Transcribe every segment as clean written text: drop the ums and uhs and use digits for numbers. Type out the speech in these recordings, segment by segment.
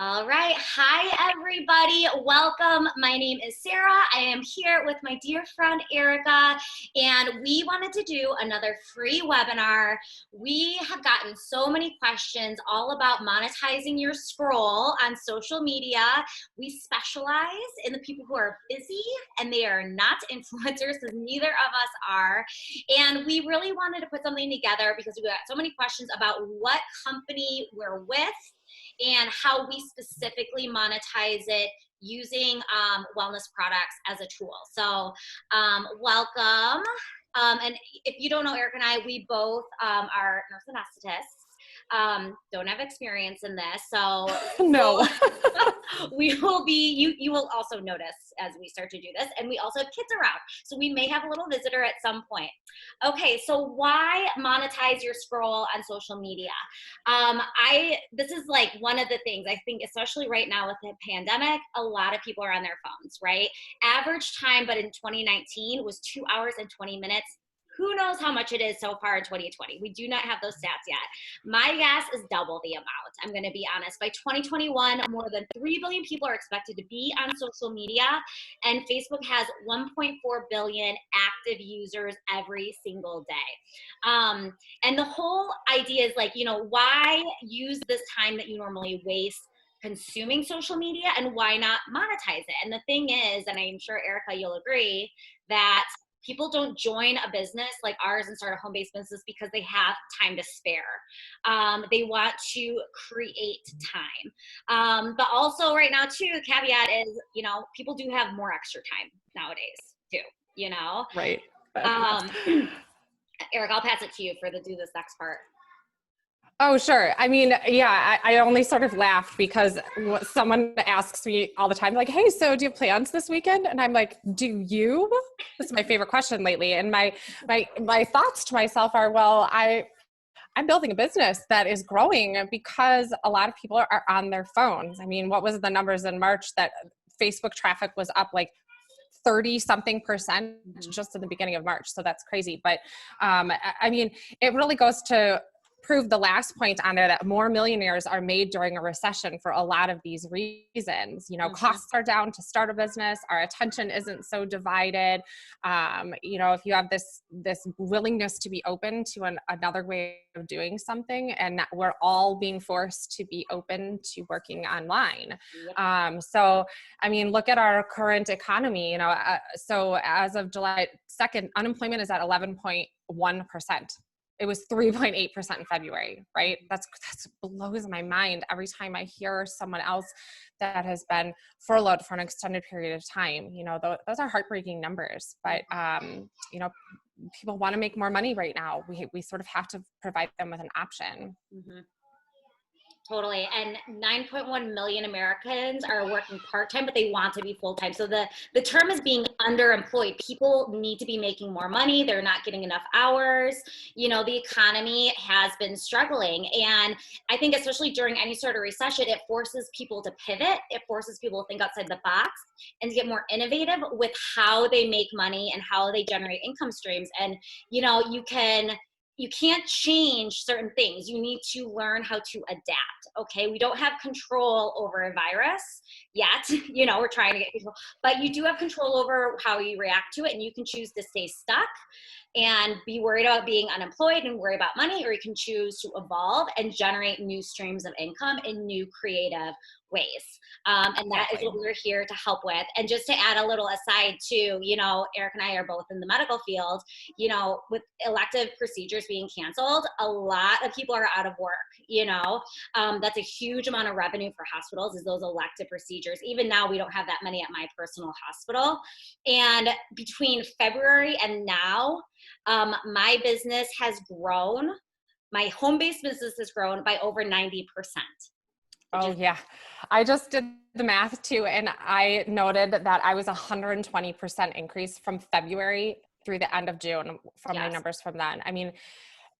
All right. Hi, everybody. Welcome. My name is Sarah. I am here with my dear friend, Erica, and we wanted to do another free webinar. We have gotten so many questions all about monetizing your scroll on social media. We specialize in the people who are busy and they are not influencers, as neither of us are. And we really wanted to put something together because we got so many questions about what company we're with and how we specifically monetize it using wellness products as a tool. So welcome. And if you don't know, Eric and I, we both are nurse anesthetists, don't have experience in this. So No. we will be, you will also notice as we start to do this, and we also have kids around. So we may have a little visitor at some point. Okay, so why monetize your scroll on social media? This is like one of the things I think, especially right now with the pandemic, a lot of people are on their phones, right? Average time, but in 2019 was 2 hours and 20 minutes. Who knows how much it is so far in 2020? We do not have those stats yet. My guess is double the amount. I'm going to be honest. By 2021, more than 3 billion people are expected to be on social media, and Facebook has 1.4 billion active users every single day. And the whole idea is like, why use this time that you normally waste consuming social media, and why not monetize it? And the thing is, and I'm sure, Erica, you'll agree, that people don't join a business like ours and start a home-based business because they have time to spare. They want to create time. But also right now too, the caveat is, people do have more extra time nowadays too, Right. Eric, I'll pass it to you do this next part. Oh, sure. I mean, yeah, I only sort of laughed because someone asks me all the time, like, hey, so do you have plans this weekend? And I'm like, do you? This is my favorite question lately. And my thoughts to myself are, well, I'm building a business that is growing because a lot of people are on their phones. I mean, what was the numbers in March that Facebook traffic was up like 30-something% just in the beginning of March. So that's crazy. But I mean, it really goes to prove the last point on there that more millionaires are made during a recession for a lot of these reasons. Costs are down to start a business. Our attention isn't so divided. If you have this willingness to be open to another way of doing something, and that we're all being forced to be open to working online. Yep. So, I mean, look at our current economy, so as of July 2nd, unemployment is at 11.1%. It was 3.8% in February, right? That's blows my mind every time I hear someone else that has been furloughed for an extended period of time. Those are heartbreaking numbers, but people want to make more money right now. We sort of have to provide them with an option. Mm-hmm. Totally. And 9.1 million Americans are working part-time, but they want to be full-time. So the term is being underemployed. People need to be making more money. They're not getting enough hours. The economy has been struggling. And I think especially during any sort of recession, it forces people to pivot. It forces people to think outside the box and to get more innovative with how they make money and how they generate income streams. And, you can't change certain things. You need to learn how to adapt. Okay. We don't have control over a virus yet. We're trying to get control, but you do have control over how you react to it. And you can choose to stay stuck and be worried about being unemployed and worry about money, or you can choose to evolve and generate new streams of income in new creative ways. And that is what we're here to help with. And just to add a little aside too, Eric and I are both in the medical field, with elective procedures being canceled, a lot of people are out of work, that's a huge amount of revenue for hospitals is those elective procedures. Even now, we don't have that many at my personal hospital. And between February and now, my business has grown. My home-based business has grown by over 90%. Oh yeah. I just did the math too. And I noted that I was 120% increase from February through the end of June from my numbers from then. I mean,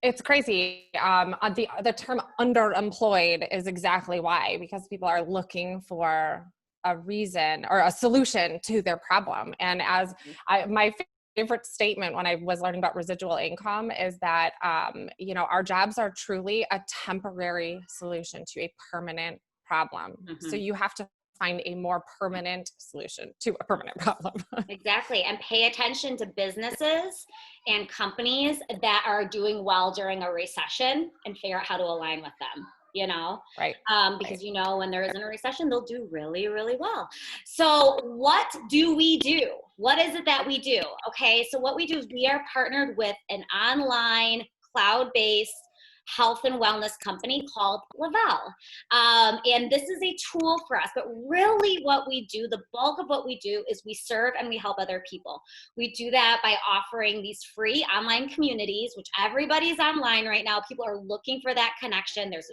it's crazy. The term underemployed is exactly why, because people are looking for a reason or a solution to their problem. And my favorite statement when I was learning about residual income is that, our jobs are truly a temporary solution to a permanent problem. So you have to find a more permanent solution to a permanent problem. Exactly. And pay attention to businesses and companies that are doing well during a recession and figure out how to align with them, you know? Right. Because, you know, when there isn't a recession, they'll do really, really well. So what do we do? What is it that we do? Okay. So what we do is we are partnered with an online cloud-based health and wellness company called Lavelle. And this is a tool for us, but really what we do, the bulk of what we do is we serve and we help other people. We do that by offering these free online communities, which everybody's online right now. People are looking for that connection. There's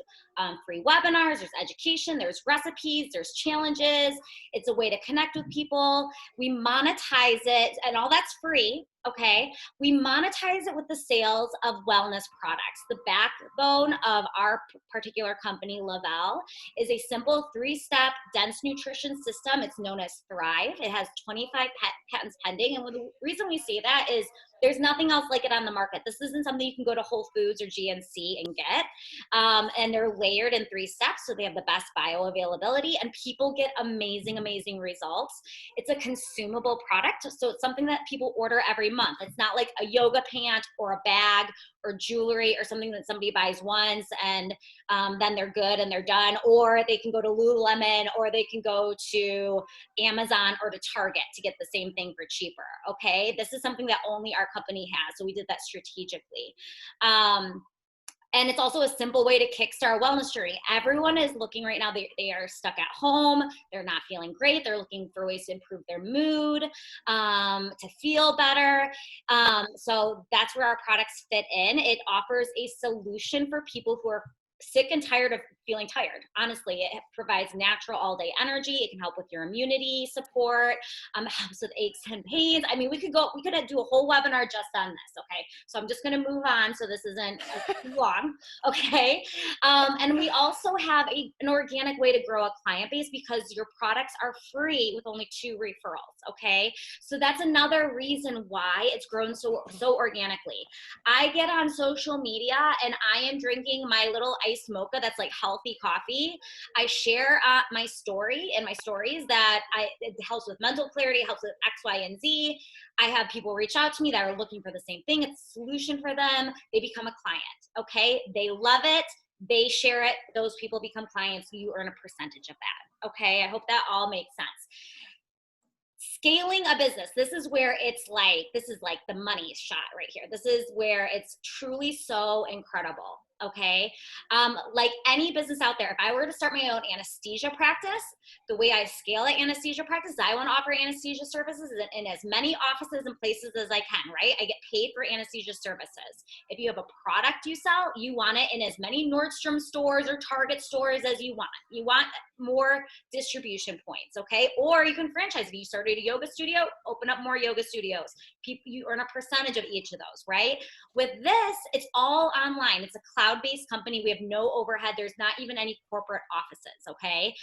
free webinars, there's education, there's recipes, there's challenges. It's a way to connect with people. We monetize it, and all that's free. Okay, we monetize it with the sales of wellness products. The backbone of our particular company, Lavelle, is a simple 3-step dense nutrition system. It's known as Thrive. It has 25 patents pending. And the reason we say that is there's nothing else like it on the market. This isn't something you can go to Whole Foods or GNC and get. And they're layered in 3 steps, so they have the best bioavailability, and people get amazing, amazing results. It's a consumable product, so it's something that people order every month. It's not like a yoga pant or a bag or jewelry or something that somebody buys once and then they're good and they're done, or they can go to Lululemon, or they can go to Amazon or to Target to get the same thing for cheaper. Okay, this is something that only our company has, so we did that strategically. And it's also a simple way to kickstart a wellness journey. Everyone is looking right now, they are stuck at home, they're not feeling great, they're looking for ways to improve their mood, to feel better. So that's where our products fit in. It offers a solution for people who are sick and tired of feeling tired. Honestly, it provides natural all-day energy. It can help with your immunity support. It helps with aches and pains. I mean, we could do a whole webinar just on this. Okay, so I'm just going to move on so this isn't too long. Okay, and we also have an organic way to grow a client base because your products are free with only 2 referrals. Okay, so that's another reason why it's grown so organically. I get on social media and I am drinking my little iced mocha that's like healthy coffee. I share my story and my stories that it helps with mental clarity, it helps with X, Y, and Z. I have people reach out to me that are looking for the same thing. It's a solution for them. They become a client. Okay, they love it. They share it. Those people become clients. You earn a percentage of that. Okay, I hope that all makes sense. Scaling a business, this is like the money shot right here. This is where it's truly so incredible. Okay, like any business out there, if I were to start my own anesthesia practice, the way I scale an anesthesia practice, I want to offer anesthesia services in as many offices and places as I can, right? I get paid for anesthesia services. If you have a product you sell, you want it in as many Nordstrom stores or Target stores as you want. You want more distribution points, okay? Or you can franchise. If you started a yoga studio, open up more yoga studios. You earn a percentage of each of those, right? With this, it's all online. It's a cloud-based company. We have no overhead. There's not even any corporate offices, okay?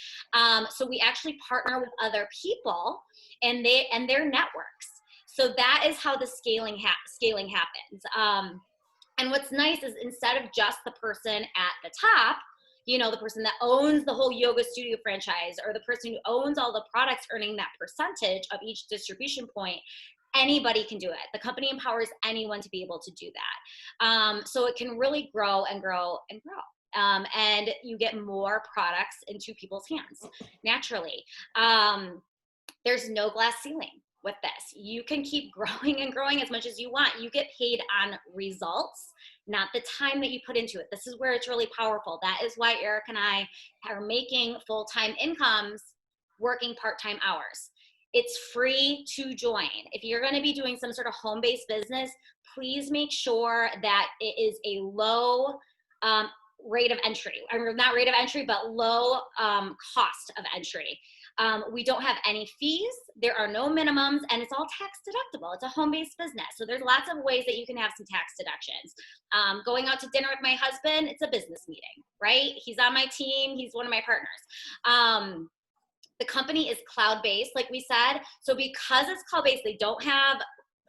So we actually partner with other people and their networks. So that is how the scaling happens. And what's nice is instead of just the person at the top, you know, the person that owns the whole yoga studio franchise or the person who owns all the products earning that percentage of each distribution point, anybody can do it. The company empowers anyone to be able to do that. So it can really grow and grow and grow. And you get more products into people's hands naturally. There's no glass ceiling with this. You can keep growing and growing as much as you want. You get paid on results, not the time that you put into it. This is where it's really powerful. That is why Eric and I are making full-time incomes working part-time hours. It's free to join. If you're going to be doing some sort of home-based business, please make sure that it is a low rate of entry. I mean, not rate of entry, but low cost of entry. We don't have any fees. There are no minimums, and it's all tax deductible. It's a home-based business. So there's lots of ways that you can have some tax deductions. Going out to dinner with my husband, it's a business meeting, right? He's on my team. He's one of my partners. The company is cloud-based, like we said. So because it's cloud-based, they don't have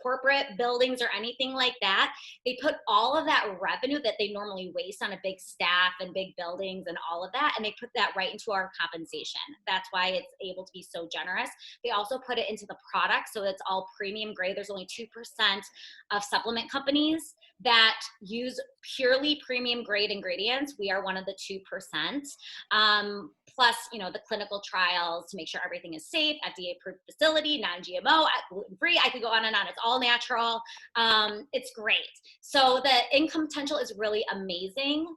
corporate buildings or anything like that. They put all of that revenue that they normally waste on a big staff and big buildings and all of that, and they put that right into our compensation. That's why it's able to be so generous. They also put it into the product, so it's all premium grade. There's only 2% of supplement companies that use purely premium grade ingredients. We are one of the 2%. Plus, the clinical trials to make sure everything is safe, FDA approved facility, non-GMO, gluten-free. I could go on and on. It's all natural. It's great. So the income potential is really amazing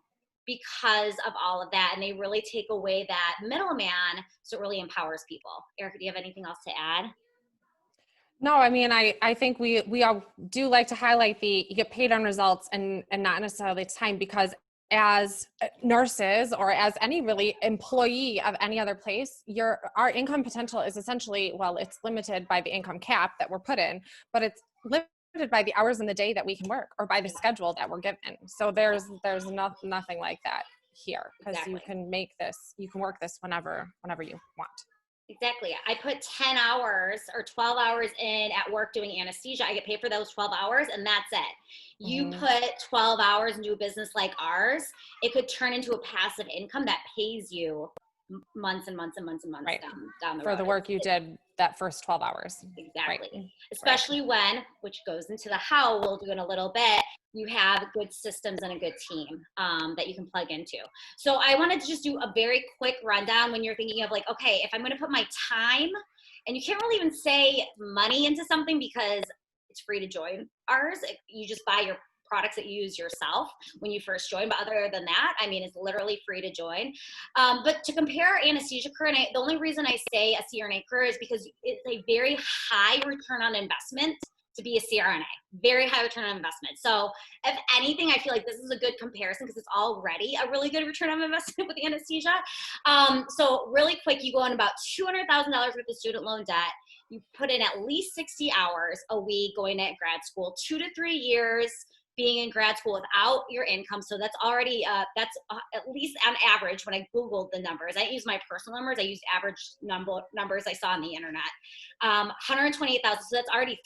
because of all of that. And they really take away that middleman. So it really empowers people. Erica, do you have anything else to add? No, I mean, I think we all do like to highlight you get paid on results and not necessarily time, because as nurses or as any really employee of any other place, our income potential is essentially, well, it's limited by the income cap that we're put in, but it's limited by the hours in the day that we can work or by the schedule that we're given. So there's nothing like that here, because Exactly. you can work this whenever you want. Exactly. I put 10 hours or 12 hours in at work doing anesthesia. I get paid for those 12 hours and that's it. You put 12 hours into a business like ours, it could turn into a passive income that pays you months and months and months and months Right. down the road. For the work you did that first 12 hours. Exactly. Right. Especially when, which goes into the how we'll do in a little bit, you have good systems and a good team that you can plug into. So I wanted to just do a very quick rundown when you're thinking of like, okay, if I'm going to put my time, and you can't really even say money into something because it's free to join ours. You just buy your products that you use yourself when you first join. But other than that, I mean, it's literally free to join. But to compare our anesthesia career, and the only reason I say a CRNA career is because it's a very high return on investment to be a CRNA, very high return on investment. So if anything, I feel like this is a good comparison because it's already a really good return on investment with anesthesia. So really quick, you go on about $200,000 worth of student loan debt. You put in at least 60 hours a week going to grad school, 2 to 3 years being in grad school without your income. So that's already, that's at least on average, when I Googled the numbers, I use my personal numbers, I use average numbers I saw on the internet, 128,000. So that's already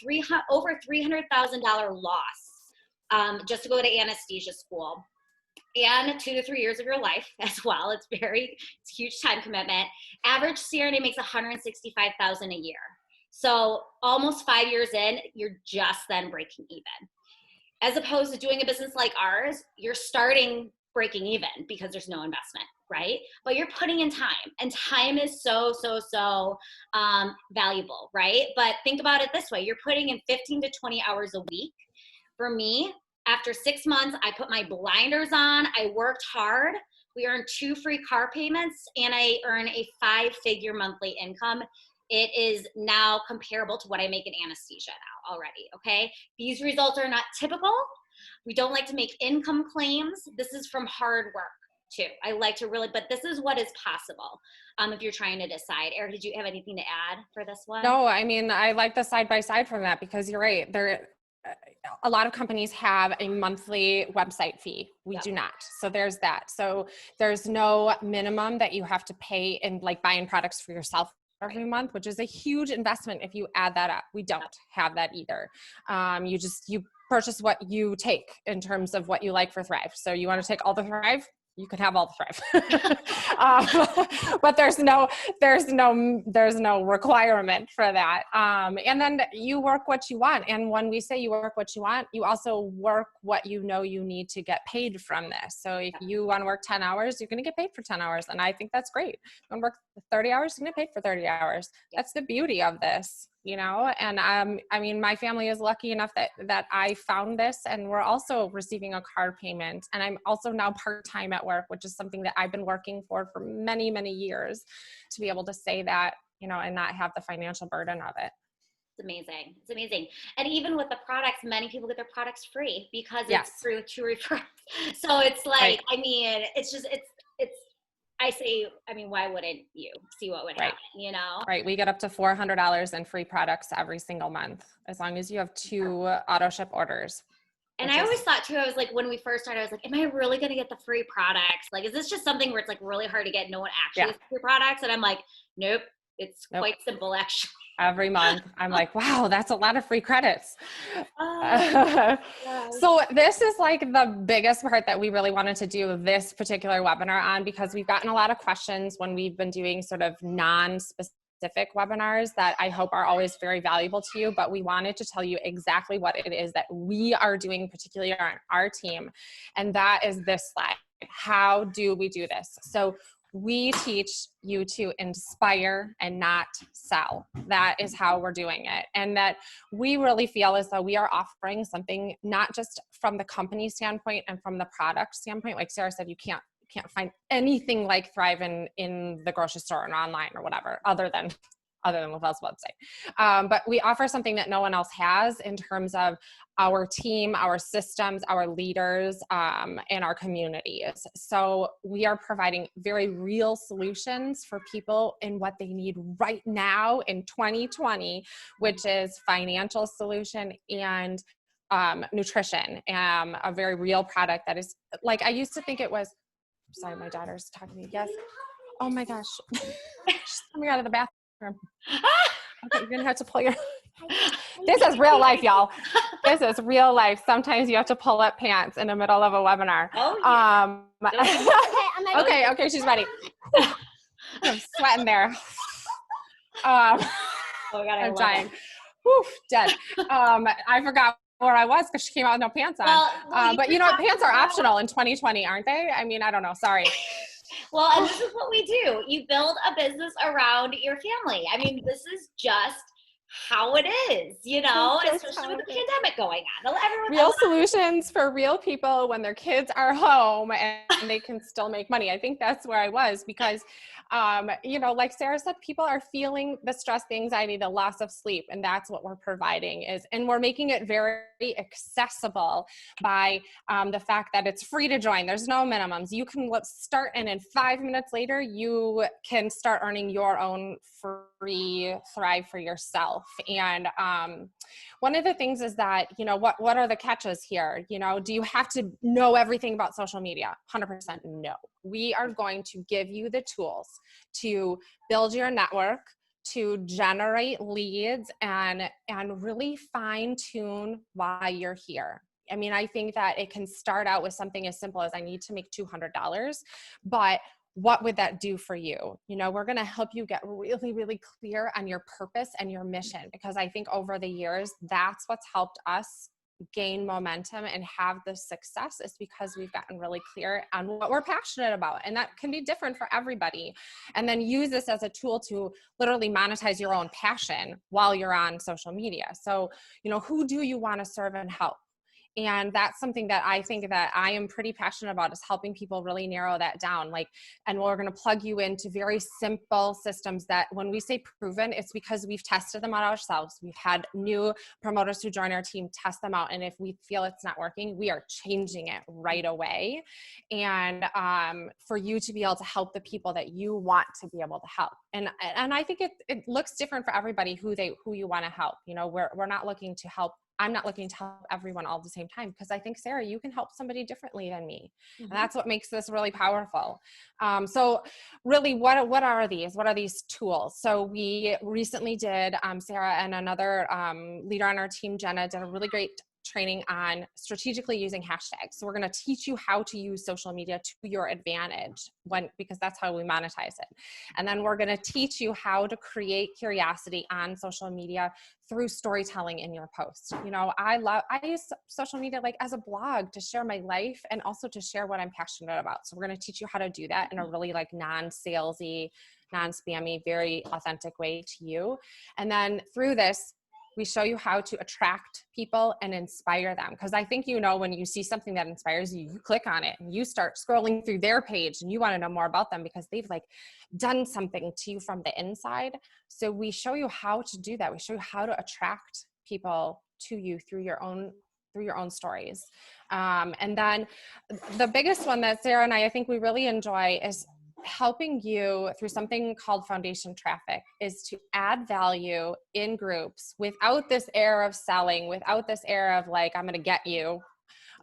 over $300,000 loss just to go to anesthesia school. And 2 to 3 years of your life as well. It's a huge time commitment. Average CRNA makes $165,000 a year. So almost 5 years in, you're just then breaking even. As opposed to doing a business like ours, you're starting breaking even because there's no investment, right? But you're putting in time, and time is so valuable, right? But think about it this way. You're putting in 15 to 20 hours a week. For me, after 6 months, I put my blinders on. I worked hard. We earned 2 free car payments, and I earn a 5-figure monthly income. It is now comparable to what I make in anesthesia now already, okay? These results are not typical. We don't like to make income claims. This is from hard work too. I like to really, but this is what is possible if you're trying to decide. Eric, did you have anything to add for this one? No, I mean, I like the side-by-side from that, because you're right. A lot of companies have a monthly website fee. We do not. So there's that. So there's no minimum that you have to pay in like buying products for yourself every month, which is a huge investment if you add that up. We don't have that either. You purchase what you take in terms of what you like for Thrive. So you want to take all the Thrive, you can have all the Thrive. But there's no requirement for that. And then you work what you want. And when we say you work what you want, you also work what you know you need to get paid from this. So if you want to work 10 hours, you're going to get paid for 10 hours. And I think that's great. You want to work 30 hours, you're going to get paid for 30 hours. That's the beauty of this. And I mean, my family is lucky enough that I found this, and we're also receiving a car payment. And I'm also now part-time at work, which is something that I've been working for many, many years, to be able to say that, and not have the financial burden of it. It's amazing. It's amazing. And even with the products, many people get their products free because it's through 2 referrals. So it's like, right. I mean, I say, I mean, why wouldn't you see what would happen, Right. We get up to $400 in free products every single month, as long as you have 2 auto ship orders. And I always thought too, I was like, when we first started, I was like, am I really going to get the free products? Like, is this just something where it's like really hard to get? No one actually has free products. And I'm like, nope, it's quite simple actually. every month. I'm like, wow, that's a lot of free credits. Oh, gosh. So this is like the biggest part that we really wanted to do this particular webinar on, because we've gotten a lot of questions when we've been doing sort of non-specific webinars that I hope are always very valuable to you, but we wanted to tell you exactly what it is that we are doing, particularly on our team. And that is this slide. How do we do this? So we teach you to inspire and not sell. That is how we're doing it. And that we really feel as though we are offering something, not just from the company standpoint and from the product standpoint. Like Sarah said, you can't find anything like Thrive in the grocery store and online or whatever, other than Lavelle's website. But we offer something that no one else has in terms of our team, our systems, our leaders, and our communities. So we are providing very real solutions for people in what they need right now in 2020, which is financial solution and nutrition, a very real product that is, like, I used to think it was, sorry, my daughter's talking to me. Yes. Oh my gosh. She's coming out of the bathroom. Okay, you're gonna have to pull your, this is real life, y'all. This is real life. Sometimes you have to pull up pants in the middle of a webinar. Oh, yeah. Okay, she's ready. I'm sweating there. Oh my God, I'm dying. Whew, dead. I forgot where I was because she came out with no pants on. Well, but you know, pants are optional in 2020, aren't they? I mean, I don't know. Sorry. Well, and this is what we do. You build a business around your family. I mean, this is just how it is, you know, especially with the pandemic going on. Real solutions for real people when their kids are home and they can still make money. I think that's where I was because, you know, like Sarah said, people are feeling the stress, the anxiety, the loss of sleep. And that's what we're providing is, and we're making it very accessible by the fact that it's free to join. There's no minimums. You can start and in 5 minutes later, you can start earning your own free Thrive for yourself. And one of the things is that, you know, what are the catches here? You know, do you have to know everything about social media? 100% no. We are going to give you the tools to build your network, to generate leads and really fine tune why you're here. I mean, I think that it can start out with something as simple as I need to make $200, but what would that do for you? You know, we're going to help you get really, really clear on your purpose and your mission, because I think over the years, that's what's helped us gain momentum and have the success is because we've gotten really clear on what we're passionate about. And that can be different for everybody. And then use this as a tool to literally monetize your own passion while you're on social media. So, you know, who do you want to serve and help? And that's something that I think that I am pretty passionate about, is helping people really narrow that down. Like, and we're going to plug you into very simple systems that when we say proven, it's because we've tested them out ourselves. We've had new promoters who join our team test them out. And if we feel it's not working, we are changing it right away. And for you to be able to help the people that you want to be able to help. And I think it looks different for everybody who you want to help. You know, we're not looking to help. I'm not looking to help everyone all at the same time, because I think, Sarah, you can help somebody differently than me. Mm-hmm. And that's what makes this really powerful. So really, what are these? What are these tools? So we recently did, Sarah and another leader on our team, Jenna, did a really great training on strategically using hashtags. So we're going to teach you how to use social media to your advantage because that's how we monetize it. And then we're going to teach you how to create curiosity on social media through storytelling in your posts. You know, I use social media like as a blog to share my life and also to share what I'm passionate about. So we're going to teach you how to do that in a really like non-salesy, non-spammy, very authentic way to you. And then through this, we show you how to attract people and inspire them. Because I think, you know, when you see something that inspires you, you click on it and you start scrolling through their page and you want to know more about them because they've like done something to you from the inside. So we show you how to do that. We show you how to attract people to you through your own stories. And then the biggest one that Sarah and I think we really enjoy is helping you through something called foundation traffic, is to add value in groups without this air of selling, without this air of like, I'm going to get you,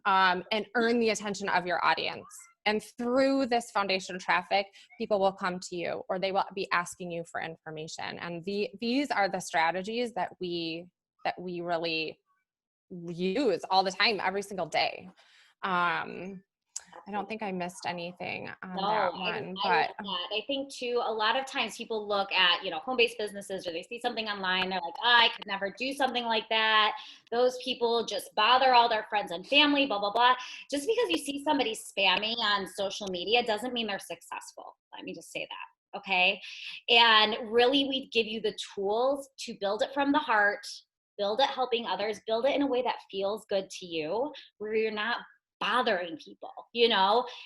and earn the attention of your audience. And through this foundation traffic, people will come to you, or they will be asking you for information. And these are the strategies that we really use all the time, every single day. I don't think I missed anything on No, that one, I love but that. I think too, a lot of times people look at, home-based businesses, or they see something online, they're like, I could never do something like that. Those people just bother all their friends and family, blah, blah, blah. Just because you see somebody spamming on social media doesn't mean they're successful. Let me just say that. Okay. And really, we give you the tools to build it from the heart, build it helping others, build it in a way that feels good to you, where you're not bothering people.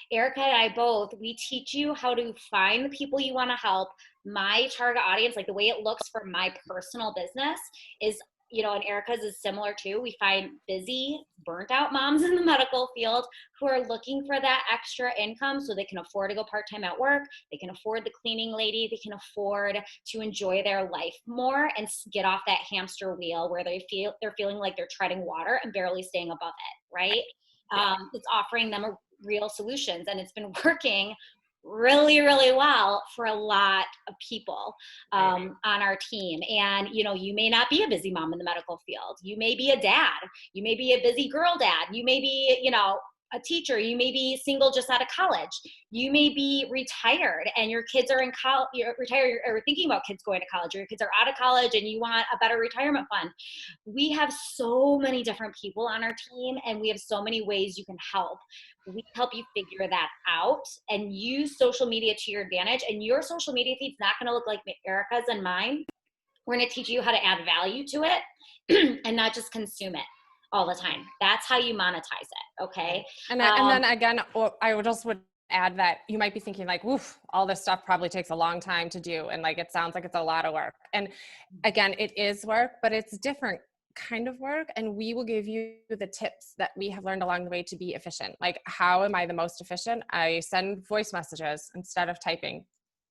Erica and I both, we teach you how to find the people you want to help. My target audience, like the way it looks for my personal business is, and Erica's is similar too. We find busy, burnt out moms in the medical field who are looking for that extra income so they can afford to go part-time at work. They can afford the cleaning lady. They can afford to enjoy their life more and get off that hamster wheel where they're feeling like they're treading water and barely staying above it, right? It's offering them real solutions, and it's been working really, really well for a lot of people on our team. And you may not be a busy mom in the medical field. You may be a dad. You may be a busy girl dad. You may be a teacher. You may be single just out of college. You may be retired and your kids are in college. You're retired or thinking about kids going to college, or your kids are out of college and you want a better retirement fund. We have so many different people on our team, and we have so many ways you can help. We help you figure that out and use social media to your advantage. And your social media feed's not going to look like Erica's and mine. We're going to teach you how to add value to it and not just consume it all the time. That's how you monetize it. Okay. And then again, I would add that you might be thinking like, oof, all this stuff probably takes a long time to do. And like, it sounds like it's a lot of work. And again, it is work, but it's different kind of work. And we will give you the tips that we have learned along the way to be efficient. Like, how am I the most efficient? I send voice messages instead of typing.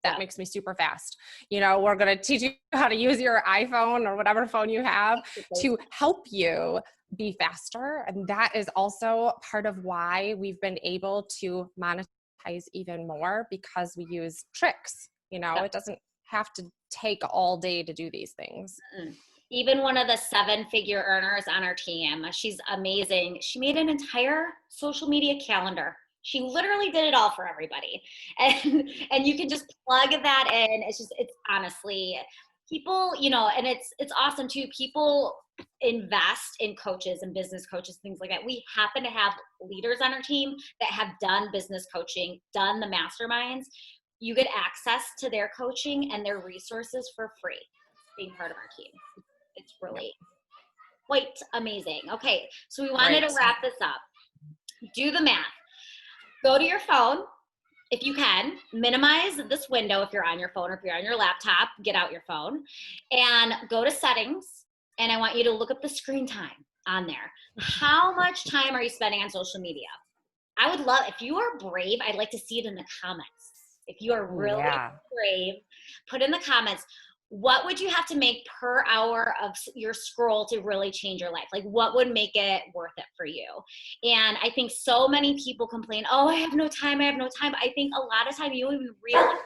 That makes me super fast. We're going to teach you how to use your iPhone or whatever phone you have to help you be faster. And that is also part of why we've been able to monetize even more, because we use tricks. It doesn't have to take all day to do these things. Even one of the 7-figure earners on our team, she's amazing. She made an entire social media calendar. She literally did it all for everybody. And you can just plug that in. It's honestly, people, and it's awesome too. People invest in coaches and business coaches, things like that. We happen to have leaders on our team that have done business coaching, done the masterminds. You get access to their coaching and their resources for free, being part of our team. It's really quite amazing. Okay, so we wanted to wrap this up. Do the math. Go to your phone. If you can, minimize this window if you're on your phone, or if you're on your laptop, get out your phone and go to settings. And I want you to look up the screen time on there. How much time are you spending on social media? I would love, if you are brave, I'd like to see it in the comments. If you are really brave, put in the comments, what would you have to make per hour of your scroll to really change your life? Like, what would make it worth it for you? And I think so many people complain, oh, I have no time. I think a lot of time you don't even realize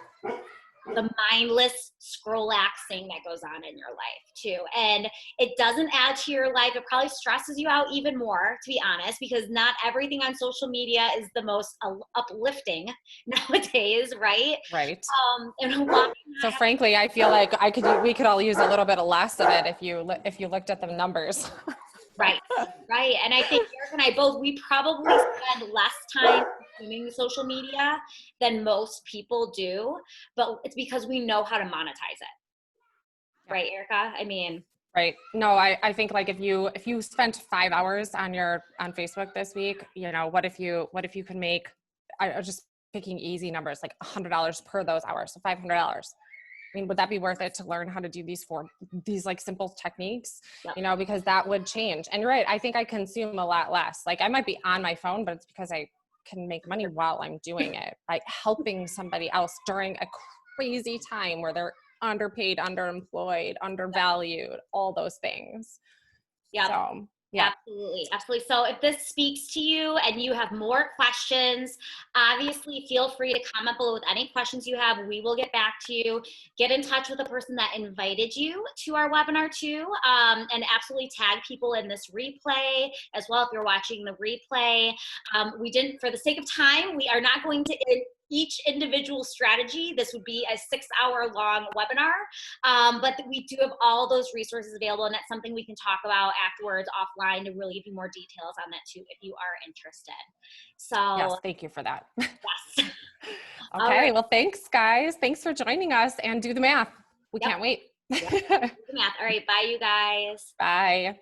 the mindless scrollaxing that goes on in your life too. And it doesn't add to your life. It probably stresses you out even more, to be honest, because not everything on social media is the most uplifting nowadays, right? Right. So frankly, I feel like we could all use a little bit of less of it if you looked at the numbers. Right. And I think Eric and I both, we probably spend less time consuming social media than most people do, but it's because we know how to monetize it. Right, Erica? I mean, right. No, I think like if you spent 5 hours on Facebook this week, what if you can make, I was just picking easy numbers, like $100 per those hours, so $500. I mean, would that be worth it to learn how to do these like simple techniques, because that would change. And you're right. I think I consume a lot less. Like, I might be on my phone, but it's because I can make money while I'm doing it, by helping somebody else during a crazy time where they're underpaid, underemployed, undervalued, all those things. Yeah. So. Yeah. Absolutely. Absolutely. So if this speaks to you and you have more questions, obviously feel free to comment below with any questions you have. We will get back to you. Get in touch with the person that invited you to our webinar too, and absolutely tag people in this replay as well if you're watching the replay. We didn't, for the sake of time, we are not going to each individual strategy. This would be a 6-hour long webinar. But we do have all those resources available, and that's something we can talk about afterwards offline to really give you more details on that too if you are interested. Yes, So thank you for that. yes. All Okay, right. well, thanks, guys. Thanks for joining us, and do the math. We Yep. can't wait. Yep. Math. All right. Bye, you guys. Bye.